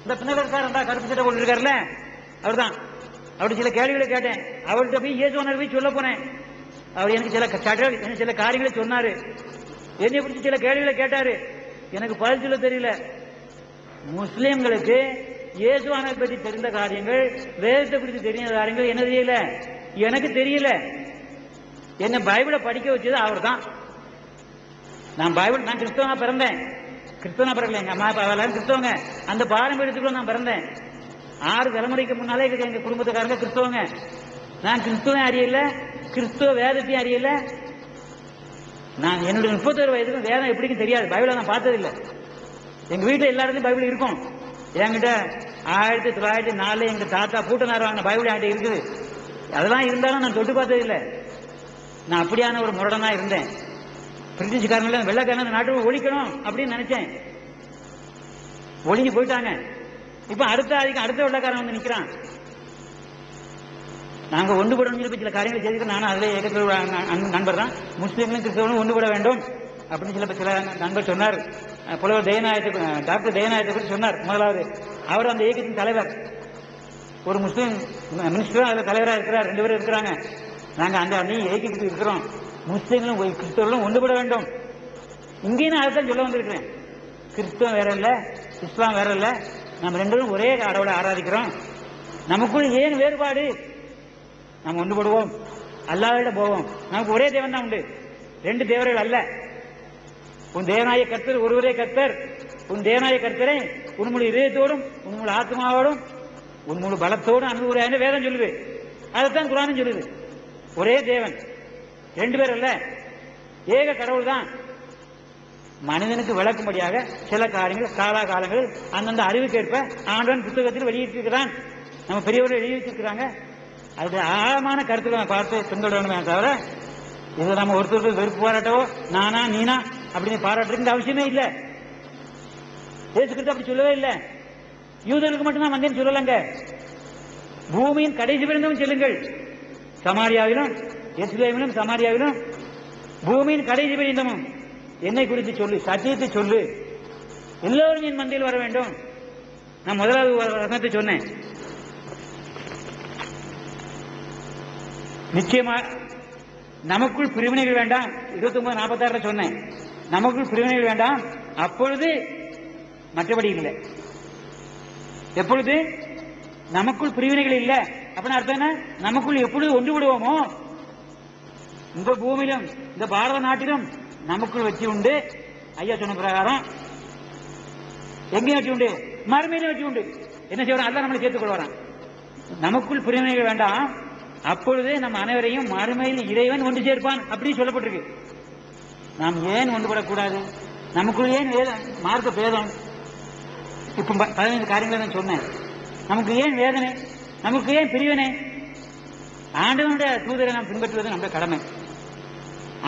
இந்த பின்னால இருக்காருண்டா கருப்பு சட்டை போட்டு இருக்காருல்ல அவர் தான். அப்படி சில கேள்விகளை கேட்டேன். அவர்கிட்ட போய் இயேசுவானர் போய் சொல்ல போனேன். அவர் எனக்கு சில காரியங்களை சொன்னாரு. என்னை பிடிச்சி சில கேள்விகளை கேட்டாரு. எனக்கு பதில் சொல்ல தெரியல. முஸ்லிம்களுக்கு இயேசுவானர் பற்றி தெரிந்த காரியங்கள், வேதத்தை குறித்து தெரிந்த காரியங்கள் என்ன தெரியல, எனக்கு தெரியல. என்ன பைபிளை படிக்க வச்சது அவர் தான். நான் கிறிஸ்தவனா பிறந்தேன். கிறிஸ்தவனா பிறகு எங்க அம்மா அப்பா எல்லாரும் கிறிஸ்தவங்க. அந்த பாரம்பரியத்துக்குள்ள நான் பிறந்தேன். 6 தலைமுறைக்கு முன்னாலே எங்க குடும்பத்துக்காரங்க கிறிஸ்தவங்க. நான் கிறிஸ்துவன் அறியல, கிறிஸ்துவ வேதத்தையும் அறியல. நான் என்னுடைய 31 வயதுக்கு வேதம் எப்படின்னு தெரியாது. பைபிளை நான் பார்த்ததில்லை. எங்க வீட்டில் எல்லா இடத்துலையும் பைபிள் இருக்கும். என்கிட்ட 1904 எங்க தாத்தா பூட்டனார் வாங்கின பைபிள் என்கிட்ட இருக்குது. அதெல்லாம் இருந்தாலும் நான் தொட்டு பார்த்ததில்லை. நான் அப்படியான ஒரு முரடனா இருந்தேன். பிரிட்டிஷ்காரங்கள வெள்ளைக்காரன் நாட்டுக்கு ஒழிக்கணும் அப்படின்னு நினைச்சேன். ஒழிஞ்சு போயிட்டாங்க. இப்ப அடுத்த வெள்ளைக்காரன் வந்து நிக்கிறான். நாங்க ஒன்றுபடணும் சொல்லி சில காரியங்களை செய்திருக்கோம். நானும் அதில் இயக்கத்தில் நண்பர் தான். முஸ்லீம்களும் கிறிஸ்தவனும் ஒன்றுபட வேண்டும் அப்படின்னு சில நண்பர் சொன்னார். புலவர் டாக்டர் தயநாயகத்தை பற்றி சொன்னார். முதலாவது அவர் அந்த இயக்கத்தின் தலைவர். ஒரு முஸ்லீம் மினிஸ்டரும் அதில் தலைவராக இருக்கிறார். 2 பேரும் இருக்கிறாங்க. நாங்கள் அந்த இயக்கத்துக்கு இருக்கிறோம். முஸ்லீம்களும் கிறிஸ்தவர்களும் ஒன்றுபட வேண்டும். இங்கேயும் நான் அதைத்தான் சொல்ல வந்திருக்கிறேன். கிறிஸ்தவம் வேற இல்லை, இஸ்லாம் வேற இல்லை. நம்ம 2 பேரும் ஒரே கடவுளை ஆராதிக்கிறோம். நமக்குள் ஏன் வேறுபாடு? நம்ம ஒன்றுபடுவோம், அல்லாஹ்விட போவோம். நமக்கு ஒரே தேவன் தான் உண்டு, 2 தேவர்கள் அல்ல. உன் தேவனாய கர்த்தர் ஒருவரே கர்த்தர். உன் தேவனாய கர்த்தரை உன் முழு இதயத்தோடும், உன் முழு ஆத்மாவோடும், உன் முழு பலத்தோடும் அன்பு வேதம் சொல்லுது. அதைத்தான் குர்ஆனும் சொல்லுது. ஒரே தேவன், 2 பேர் அல்ல, ஏக கடவுள் தான். மனிதனுக்கு விளக்கும்படியாக சில காரியங்கள் காலாகாலங்கள் அந்தந்த அறிவுக்கேற்ப ஆண்டவன் புத்தகத்தில் வெளியிட்டிருக்கிறான். நம்ம பெரியவர்கள் எழுதி வச்சிருக்கிறாங்க. அது ஆழமான கருத்துக்களை பார்த்து பின்தொடரணுமே தவிர இது நம்ம ஒருத்தருக்கு வெறுப்பு பாராட்டவோ நானா நீனா அப்படின்னு பாராட்டுறதுக்கு அவசியமே இல்லை. இயேசு கிறிஸ்து அப்படி சொல்லவே இல்லை. யூதர்களுக்கு மட்டும்தான் வந்தேன்னு சொல்லலங்க. பூமியின் கடைசி பிறந்தவன் செல்லுங்கள். சமாரியாவிலும் எருசலேமிலும் சமாரியாவிலும் பூமியின் கடைசி பிறந்தமும் என்னை குறித்து சொல்லு, சத்தியத்தை சொல்லு, எல்லோரும் என் மந்தையில் வர வேண்டும். நான் முதலாவது வசனத்தை சொன்னேன். நிச்சயமா நமக்குள் பிரிவினைகள் வேண்டாம். 29:46 சொன்னேன். நமக்குள் பிரிவினைகள் வேண்டாம். அப்பொழுது மற்றபடி இல்லை. எப்பொழுது நமக்குள் பிரிவினைகள் இல்லை அப்படின்னு அர்த்தம் என்ன? நமக்குள் எப்பொழுது ஒன்றுபடுவோமோ இந்த பூமியிலும் இந்த பாரத நாட்டிலும் நமக்குள் வெற்றி உண்டு. ஐயா சொன்ன பிரகாரம் எங்கேயும் வெற்றி உண்டு, மறுமையிலும் வெற்றி உண்டு. என்ன செய்வான்? அல்ல நம்மளை சேர்த்துக் கொள்வாரான். நமக்குள் பிரிவினைகள் வேண்டாம். அப்பொழுது நம்ம அனைவரையும் மறுமையில் இறைவன் ஒன்று சேர்ப்பான் அப்படின்னு சொல்லப்பட்டிருக்கு. நாம் ஏன் ஒன்றுபடக்கூடாது? நமக்குள் ஏன் மார்க்க பேதம்? இப்ப 15 காரியங்களை நான் சொன்னேன். நமக்கு ஏன் வேதனை? நமக்கு ஏன் பிரிவினை? ஆண்டவனுடைய தூதரை நாம் பின்பற்றுவது நம்முடைய கடமை.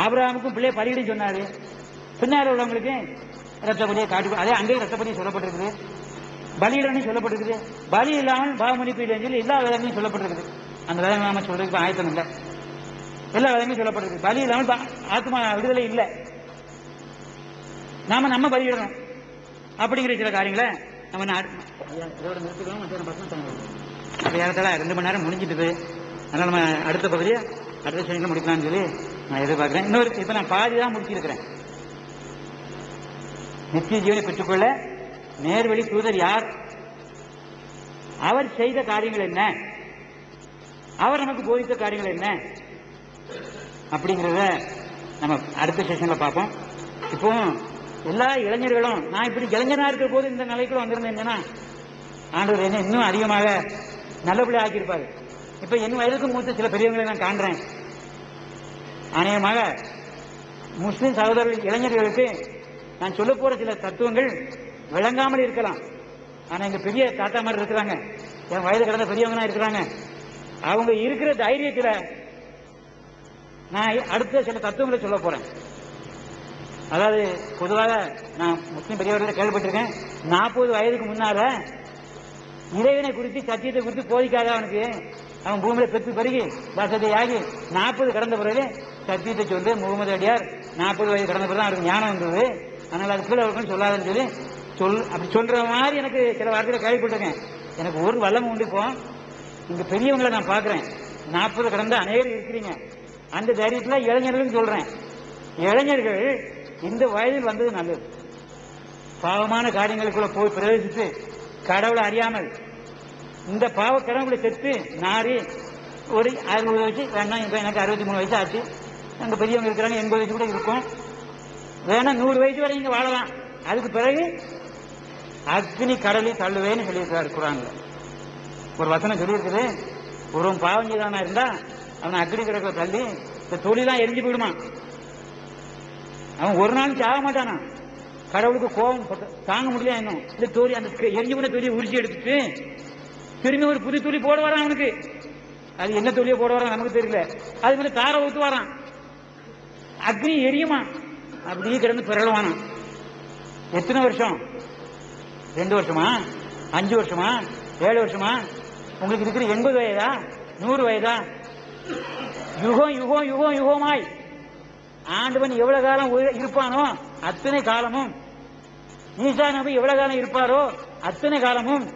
ஆபிரகாமுக்கும் பிள்ளை பலியிடும் சொன்னாரு. பின்னால் உள்ளவங்களுக்கு ரத்தப்படியை காட்டு, அதே அங்கேயும் ரத்தப்படியை சொல்லப்பட்டிருக்குது. பலியிடணும் சொல்லப்பட்டிருக்குது. பலி இல்லாமல் பாவமன்னிப்பு இல்லைன்னு சொல்லி எல்லா வேதங்களையும் சொல்லப்பட்டிருக்குது. அந்த வேதனை நாம சொல்றதுக்கு ஆயத்தம் இல்லை. எல்லா வேதங்களையும் சொல்லப்பட்டிருக்கு. பலி இல்லாமல் ஆத்மா விடுதலை இல்லை. நம்ம பலியிடணும் அப்படிங்கிற சில காரியங்களை நம்ம இதோட நிறுத்திக்கணும். 2 மணி நேரம் முடிஞ்சிட்டு, அதனால நம்ம அடுத்த பகுதியை அடுத்த செஷன்ல முடிக்கலாம்னு சொல்லி நான் எதிர்பார்க்கிறேன். இன்னொரு இப்ப நான் பாதி தான் முடிச்சிருக்கிறேன். நித்திய ஜீவனை பெற்றுக்கொள்ள நேர்வழி தூதர் யார்? அவர் செய்த காரியங்கள் என்ன? அவர் நமக்கு போதித்த காரியங்கள் என்ன? அப்படிங்கிறத நம்ம அடுத்த செஷன்ல பார்ப்போம். இப்போ எல்லா இளைஞர்களும், நான் இப்படி இளைஞனா இருக்கிற போது இந்த நிலைக்குள்ள வந்திருந்தேன்னா ஆண்டவர் என்ன இன்னும் அதிகமாக நல்லபடியாக ஆக்கியிருப்பாரு. இப்ப என் வயதுக்கு மூத்த சில பெரியவங்களை நான் காண்றேன். அநேகமாக முஸ்லிம் சகோதரர்கள் இளைஞர்களுக்கு நான் சொல்ல போற சில தத்துவங்கள் விளங்காமல் இருக்கலாம். ஆனா எங்க பெரிய தாத்தா மாதிரி இருக்கிறாங்க, என் வயது கடந்த பெரியவங்க இருக்கிறாங்க. அவங்க இருக்கிற தைரியத்தில் நான் அடுத்த சில தத்துவங்களை சொல்ல போறேன். அதாவது பொதுவாக நான் முஸ்லிம் பெரியவர்களை கேள்விப்பட்டிருக்கேன். 40 வயதுக்கு முன்னால இறைவனை குறித்து சத்தியத்தை குறித்து போதிக்காத அவனுக்கு அவன் பூமியில பெற்று பெருகி வசதியாகி 40 கடந்த பிறகு சத்தியத்தை சொல்லி முகமது அடியார் 40 வயது கடந்த பிறகு அவருக்கு ஞானம் வந்தது. அதனால அது கீழே இருக்குன்னு சொல்லாதுன்னு சொல்லி அப்படி சொல்ற மாதிரி எனக்கு சில வார்த்தையில கேள்விப்பட்டிருக்கேன். எனக்கு ஒரு வல்லமை உண்டு. இப்போ இங்க பெரியவங்களை நான் பாக்குறேன், 40 கடந்த அநேகர் இருக்கிறீங்க. அந்த தைரியத்துல இளைஞர்களுக்கு சொல்றேன், இளைஞர்கள் இந்த வயதில் வந்தது நல்லது. பாவமான காரியங்களுக்குள்ள போய் பிரவேசித்து கடவுளை அறியாமல் இந்த பாவ கடவுளை செத்து நாரி ஒரு 60 வயசு வேணாம். இப்ப எனக்கு 63 வயசு ஆச்சு. அங்க பெரியவங்க இருக்கிறாங்க, 80 வயசு கூட இருக்கும். வேணா 100 வயசு வரை இங்க வாழலாம். அதுக்கு பிறகு அக்னி கடலில் தள்ளுவேன்னு சொல்லியிருக்கிறார் குர்ஆன்ல. ஒரு வசனம் சொல்லியிருக்குது, ஒரு பாவம் செய்தானா இருந்தா அவனை அக்னி கடலை தள்ளி இந்த தொழிலாம் எரிஞ்சு போயிடுமா. அவன் ஒரு நாள் சாக மாட்டானா. கடவுளுக்கு கோபம் தாங்க முடியல. இன்னும் இந்த தோழி அந்த எரிஞ்சு கூட தொழியை உரிச்சி எடுத்துட்டு திரும்பி ஒரு புது துளி போட வரான் அவனுக்கு. அது என்ன தொழியை போட வரான் நமக்கு தெரியல. அது மாதிரி தார ஊத்து வரான், அக்னி எரியுமா. அப்படியே கிடந்து பிறழுவானா. எத்தனை வருஷம்? 2 வருஷமா, 5 வருஷமா, 7 வருஷமா? உங்களுக்கு இருக்கிற 80 வயதா, 100 வயதா? யுகம் யுகம் யுகம் யுகமாய் ஆண்டவன் எவ்வளவு காலம் இருப்பானோ அத்தனை காலமும், ஈசா நபி எவ்வளவு காலம் இருப்பாரோ அத்தனை காலமும்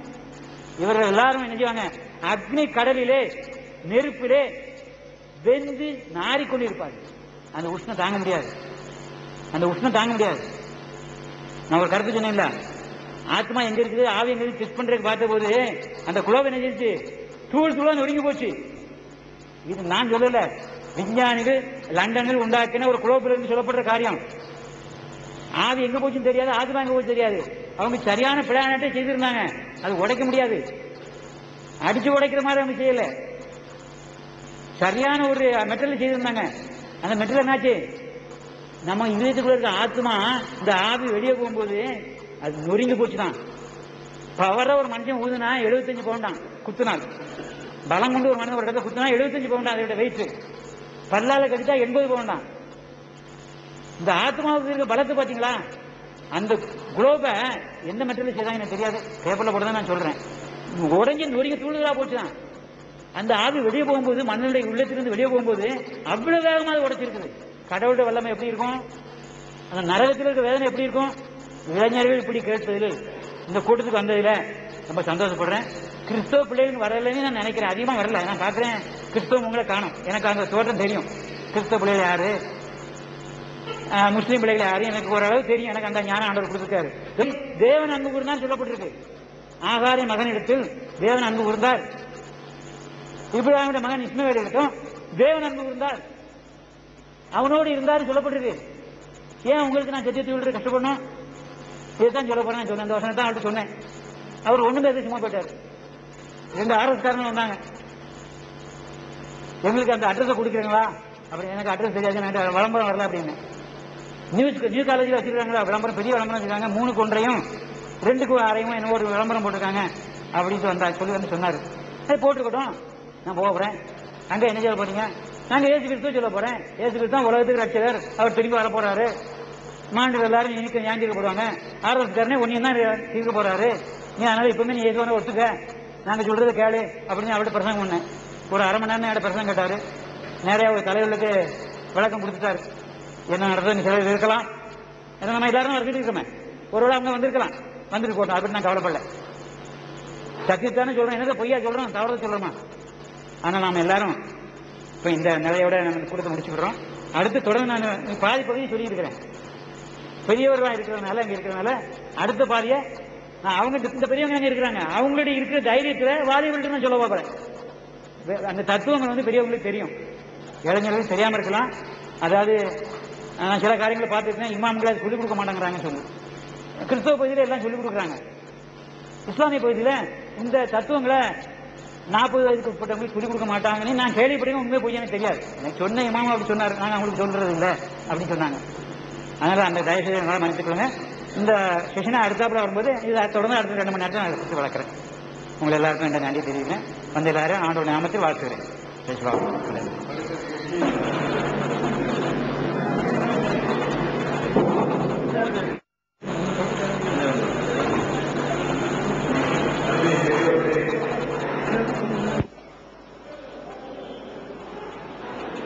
இவர்கள் எல்லாரும் என்ன செய்வாங்க? அக்னி கடலிலே நெருப்பிலே வெந்து நாறிக்கொண்டிருப்பார்கள். அந்த உஷ்ணம் தாங்க முடியாது, அந்த உஷ்ணம் தாங்க முடியாது. நான் ஒரு கருத்து சொன்னேன்ல, ஆத்மா எங்க இருக்குது, ஆவி எங்க இருக்குது செக் பண்றதுக்கு பார்த்த போது அந்த குளோப் என்ன செஞ்சு தூள் தூளா நொறுங்கி போச்சு. இது நான் சொல்லல, விஞ்ஞானிகள் லண்டனில் உண்டாக்கின ஒரு குளோபில் இருந்து சொல்லப்படுற காரியம். ஆவி எங்க போச்சுன்னு தெரியாது, ஆத்மா எங்க போச்சு தெரியாது. அவங்க சரியான பிளானட்டை செய்திருந்தாங்க, அது உடைக்க முடியாது. அடிச்சு உடைக்கிற மாதிரி அவங்க செய்யல, சரியான ஒரு மெட்டல் செய்திருந்தாங்க. அந்த மெட்டல் என்னாச்சு, நம்ம இதயத்துக்குள்ள இருக்க ஆத்மா இந்த ஆவி வெளியே போகும்போது அது நொறுங்கி போச்சுதான். பவர ஒரு மனுஷன் ஊதுனா 75 பவுண்டான் குத்துனாள். பலம் கொண்டு ஒரு மனிதன் ஒரு இடத்துல குத்துனா 75 பவுண்டான் அதோட வெயிட். பல்லால கடிச்சா 80 பவுண்டான். இந்த ஆத்மாவுக்கு இருக்க பலத்தை பாத்தீங்களா? அந்த குளோப எந்த மெட்டீரியல் செய்தாங்க எனக்கு தெரியாது, பேப்பர்ல போட்டு நான் சொல்றேன். உடஞ்சி நொறுங்கி தூளுதலா போச்சுதான். அந்த ஆவி வெளியே போகும்போது, மண்ணுடைய உள்ளத்திலிருந்து வெளியே போகும்போது அவ்வளவு வேகமா அது உடைச்சிருக்குது. கடவுளுடைய வல்லமை எப்படி இருக்கும், அந்த நரகத்தில் இருக்க வேதனை எப்படி இருக்கும்? இளைஞர்கள் இப்படி கேட்டதில் இந்த கூட்டத்துக்கு வந்ததுல ரொம்ப சந்தோஷப்படுறேன். கிறிஸ்தவ பிள்ளைகள் வரலன்னு நான் நினைக்கிறேன், அதிகமா வரல. நான் பாக்குறேன் கிறிஸ்தவ உங்களை காணும். எனக்கு அந்த தோற்றம் தெரியும், கிறிஸ்தவ பிள்ளைகள் யாரு, முஸ்லீம் பிள்ளைகள் யாரு எனக்கு ஓரளவு தெரியும். எனக்கு அந்த ஞானம் ஆண்டவர் கொடுத்திருக்காரு. தேவன் அன்பு கூர்ந்தால் சொல்லப்பட்டிருக்கு. ஆகாரின் மகனிடத்தில் தேவன் அன்பு கூர்ந்தார், இப்ராஹிமுடைய மகன் இஸ்மவேல் இடத்தும் தேவன் அன்பு கூர்ந்தார், அவனோடு இருந்தாரு சொல்லப்பட்டிருக்கு. ஏன் உங்களுக்கு நான் சத்தியத்தை விட்டு கஷ்டப்படணும்? இதுதான் சொல்ல போறேன். சொன்னேன், இந்த வருஷம் தான் அவர்கிட்ட சொன்னேன். அவர் ஒண்ணுமே சும்மா போயிட்டாரு. 2 ஆர்எஸ்காரங்க வந்தாங்க, எங்களுக்கு அந்த அட்ரஸ் கொடுக்குறீங்களா அப்படி. எனக்கு அட்ரஸ் தெரியாது, விளம்பரம் வரல அப்படின்னு. நியூ காலேஜில் வச்சிருக்காங்களா விளம்பரம், பெரிய விளம்பரம் வச்சிருக்காங்க. 3க்கு 1 2க்கு 6 என்ன ஒரு விளம்பரம் போட்டிருக்காங்க அப்படின்னு வந்தா சொல்லி வந்து சொன்னாரு. போட்டுக்கிட்டோம், நான் போறேன். அங்க என்ன சொல்ல போறீங்க? நாங்க ஏசு கிறிஸ்துவ சொல்ல போறேன். ஏசு கிறிஸ்து தான் உலகத்துக்கு ரட்சகர், அவர் திரும்பி வர போறாரு. மாண்டு எல்லாரும் ஞாண்டிருக்கப்படுவாங்க. ஆர்எஸ்காரனே ஒன்னையும் தான் இருக்க போறாரு. நீ அதனால இப்பவுமே நீ ஏசுவான ஒத்துக்க, நாங்க சொல்றது கேளு அப்படின்னு அவர்கிட்ட பிரசங்கம் பண்ணேன். ஒரு அரை மணி நேரம் அவர்கிட்ட பிரசங்கம் கேட்டாரு. நிறைய ஒரு தலைவர்களுக்கு விளக்கம் கொடுத்துட்டாரு. என்ன நடந்தது சிலர் இருக்கலாம், நம்ம எல்லாரும் வச்சுட்டு இருக்கோமே, ஒருவேளை அவங்க வந்திருக்கலாம், வந்துட்டு போட்டோம், அப்படின்னு நான் கவலைப்படல. சத்தியத்தானே சொல்றேன், என்னது பொய்யா சொல்றோம், தவறத சொல்றோமா? ஆனா நாம எல்லாரும் இப்ப இந்த நிலையோட நம்ம கொடுத்து முடிச்சுக்கிறோம். அடுத்து தொடர்ந்து நான் பாதி பகுதியை சொல்லி இருக்கிறேன். பெரியவர்களா இருக்கிறதுனால, அங்க இருக்கிறதுனால அடுத்த பாதிய நான் அவங்க இந்த பெரியவங்க அங்க இருக்கிறாங்க, அவங்களுடைய இருக்கிற தைரியத்துல வாலிபர்கள் தான் சொல்ல போறேன். அந்த தத்துவங்கள் வந்து பெரியவங்களுக்கு தெரியும், இளைஞர்களுக்கு தெரியாம இருக்கலாம். அதாவது சில காரியங்களை பார்த்துருக்கேன், இமாம்களை சொல்லிக் கொடுக்க மாட்டேங்கிறாங்கன்னு சொல்லு. கிறிஸ்தவ பகுதியில எல்லாம் சொல்லிக் கொடுக்குறாங்க. இஸ்லாமிய பகுதியில இந்த தத்துவங்களை 40 வயதுக்கு உட்பட்டவங்களுக்கு சொல்லிக் கொடுக்க மாட்டாங்கன்னு நான் கேள்விப்பட்டேன். உண்மை போய் எனக்கு தெரியாது. எனக்கு சொன்ன இமாம் அப்படி சொன்னாரு, நாங்க அவங்களுக்கு சொல்றது இல்லை அப்படின்னு சொன்னாங்க. அதனால அந்த தயவுசெய்து என்னால் மன்னித்துக்கொள்ளுங்க. இந்த செஷனை அடுத்தாப்புல வரும்போது இதை தொடர்ந்து அடுத்த 2 மணி நேரத்தில் நான் எடுத்து வளர்க்குறேன். உங்களை எல்லாருக்கும் என்ற நன்றி தெரிவிக்கிறேன். வந்து எல்லாரும் ஆண்டோட நாமத்தில் வாழ்த்துகிறேன்.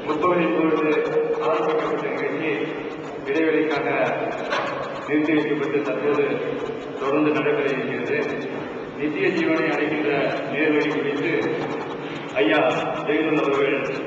முத்தவரை பொழுது ஆரம்பிக்கப்பட்ட நிகழ்ச்சி இடைவெளிக்காக நிறுத்தி வைக்கப்பட்டு தற்போது தொடர்ந்து நித்திய ஜீவனை அடைகின்ற நேர்வழி குறித்து ஐயா ஜெயலலிதா அவர்கள்